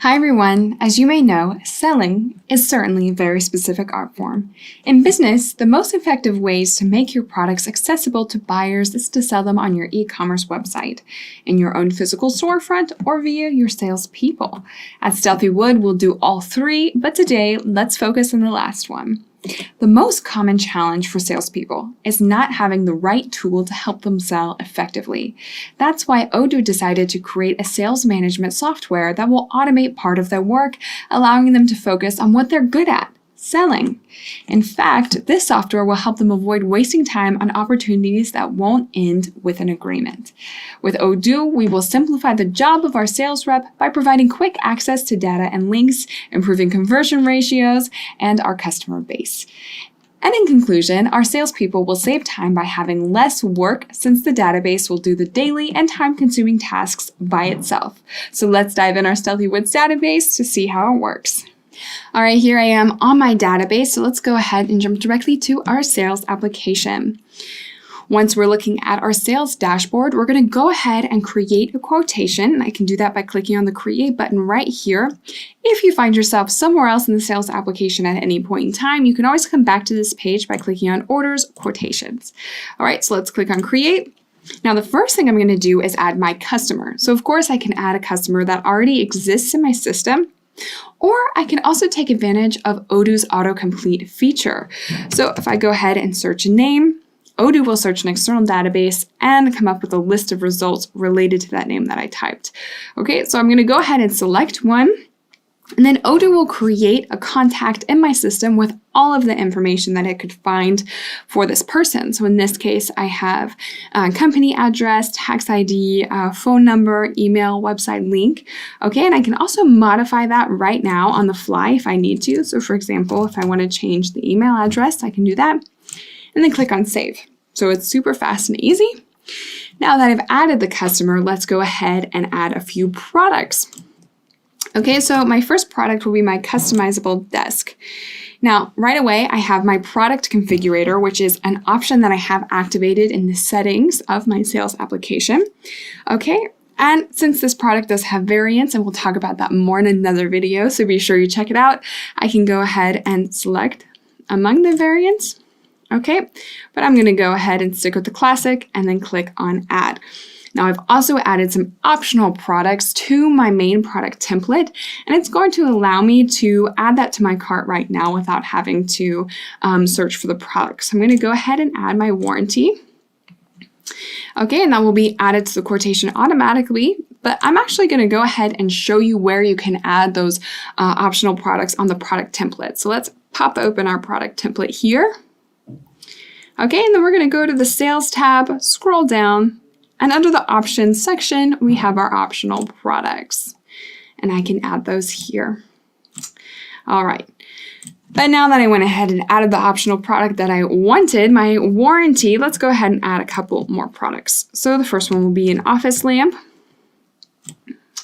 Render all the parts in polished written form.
Hi everyone! As you may know, selling is certainly a very specific art form. In business, the most effective ways to make your products accessible to buyers is to sell them on your e-commerce website, in your own physical storefront, or via your salespeople. At Stealthy Wood, we'll do all three, but today, let's focus on the last one. The most common challenge for salespeople is not having the right tool to help them sell effectively. That's why Odoo decided to create a sales management software that will automate part of their work, allowing them to focus on what they're good at, selling. In fact, this software will help them avoid wasting time on opportunities that won't end with an agreement. With Odoo, we will simplify the job of our sales rep by providing quick access to data and links, improving conversion ratios, and our customer base. And in conclusion, our salespeople will save time by having less work since the database will do the daily and time-consuming tasks by itself. So let's dive in our Stealthy Woods database to see how it works. All right, here I am on my database, so let's go ahead and jump directly to our sales application. Once we're looking at our sales dashboard, we're going to go ahead and create a quotation. I can do that by clicking on the Create button right here. If you find yourself somewhere else in the sales application at any point in time, you can always come back to this page by clicking on Orders, Quotations. All right, so let's click on Create. Now, the first thing I'm going to do is add my customer. So, of course, I can add a customer that already exists in my system. Or I can also take advantage of Odoo's autocomplete feature. So if I go ahead and search a name, Odoo will search an external database and come up with a list of results related to that name that I typed. Okay, so I'm going to go ahead and select one. And then Odoo will create a contact in my system with all of the information that it could find for this person. So in this case, I have company address, tax ID, phone number, email, website link. Okay, and I can also modify that right now on the fly if I need to. So for example, if I want to change the email address, I can do that and then click on Save. So it's super fast and easy. Now that I've added the customer, let's go ahead and add a few products. Okay, so my first product will be my customizable desk. Now, right away, I have my product configurator, which is an option that I have activated in the settings of my sales application. Okay, and since this product does have variants, and we'll talk about that more in another video, so be sure you check it out, I can go ahead and select among the variants. Okay, but I'm going to go ahead and stick with the classic and then click on Add. Now, I've also added some optional products to my main product template, and it's going to allow me to add that to my cart right now without having to search for the product. So I'm going to go ahead and add my warranty. Okay, and that will be added to the quotation automatically, but I'm actually going to go ahead and show you where you can add those optional products on the product template. So let's pop open our product template here. Okay, and then we're going to go to the Sales tab, scroll down, and under the Options section, we have our optional products. And I can add those here. All right. But now that I went ahead and added the optional product that I wanted, my warranty, let's go ahead and add a couple more products. So the first one will be an office lamp.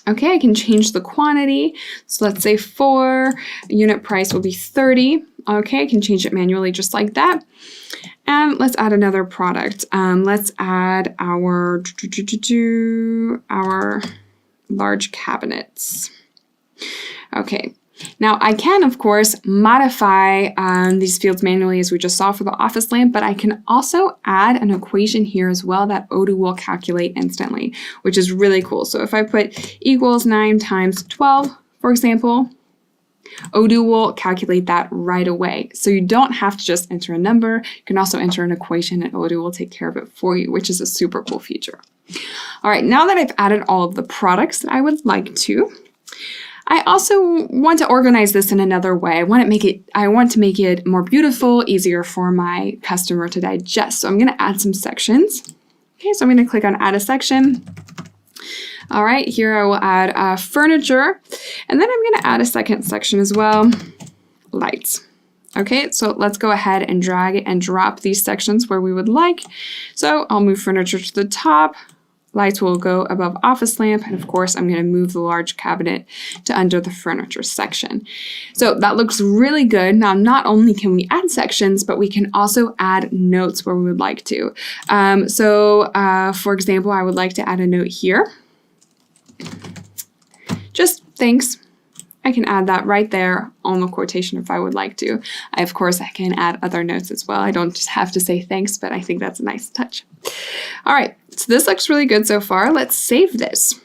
Okay, I can change the quantity. So let's say 4, unit price will be 30. Okay, I can change it manually just like that. And let's add another product. Let's add our large cabinets. Okay. Now, I can, of course, modify these fields manually as we just saw for the office lamp, but I can also add an equation here as well that Odoo will calculate instantly, which is really cool. So if I put equals 9 times 12, for example, Odoo will calculate that right away. So you don't have to just enter a number. You can also enter an equation and Odoo will take care of it for you, which is a super cool feature. All right, now that I've added all of the products that I would like to, I also want to organize this in another way. I want to make it more beautiful, easier for my customer to digest. So I'm going to add some sections. Okay, so I'm going to click on Add a Section. All right, here I will add furniture, and then I'm going to add a second section as well, lights. Okay, so let's go ahead and drag and drop these sections where we would like. So I'll move furniture to the top, lights will go above office lamp, and of course I'm going to move the large cabinet to under the furniture section. So that looks really good. Now, not only can we add sections, but we can also add notes where we would like to. For example, I would like to add a note here. Just thanks. I can add that right there on the quotation if I would like to. Of course, I can add other notes as well. I don't just have to say thanks, but I think that's a nice touch. All right, so this looks really good so far. Let's save this.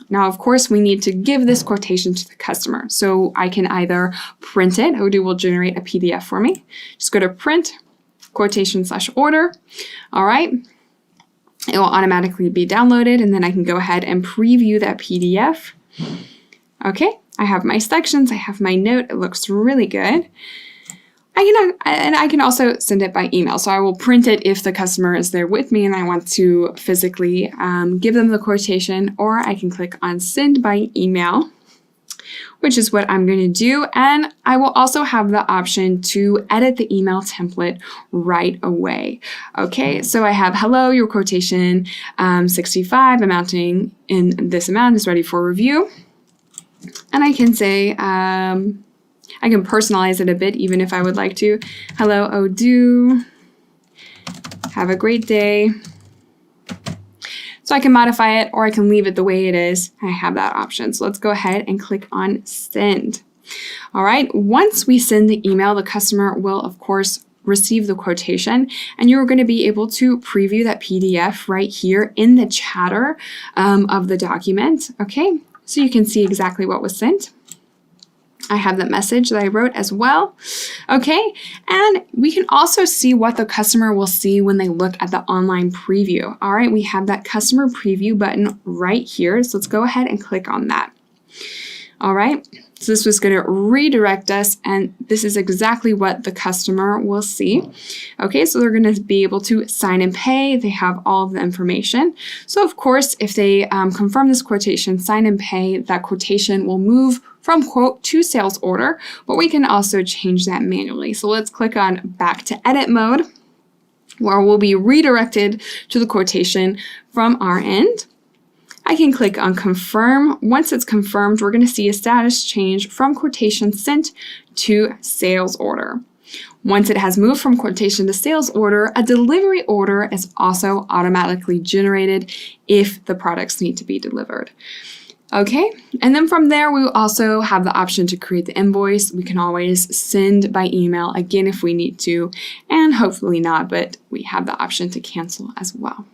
Now, of course, we need to give this quotation to the customer. So I can either print it. Odoo will generate a PDF for me. Just go to print, quotation/order. All right. It will automatically be downloaded, and then I can go ahead and preview that PDF. Okay, I have my sections, I have my note, it looks really good. I can also send it by email, so I will print it if the customer is there with me and I want to physically give them the quotation, or I can click on send by email, which is what I'm going to do. And I will also have the option to edit the email template right away. Okay, so I have, hello, your quotation 65 amounting in this amount is ready for review. And I can say, I can personalize it a bit even if I would like to. Hello, Odoo. Have a great day. So I can modify it or I can leave it the way it is. I have that option. So let's go ahead and click on send. All right, once we send the email, the customer will, of course, receive the quotation, and you're going to be able to preview that PDF right here in the chatter of the document. Okay, so you can see exactly what was sent. I have the message that I wrote as well. Okay, and we can also see what the customer will see when they look at the online preview. All right, we have that customer preview button right here. So let's go ahead and click on that. All right, so this was going to redirect us, and this is exactly what the customer will see. Okay, so they're going to be able to sign and pay. They have all of the information. So of course, if they confirm this quotation, sign and pay, that quotation will move from quote to sales order, but we can also change that manually. So let's click on back to edit mode, where we'll be redirected to the quotation from our end. I can click on confirm. Once it's confirmed, we're going to see a status change from quotation sent to sales order. Once it has moved from quotation to sales order, a delivery order is also automatically generated if the products need to be delivered. Okay, and then from there, we also have the option to create the invoice. We can always send by email again if we need to, and hopefully not, but we have the option to cancel as well.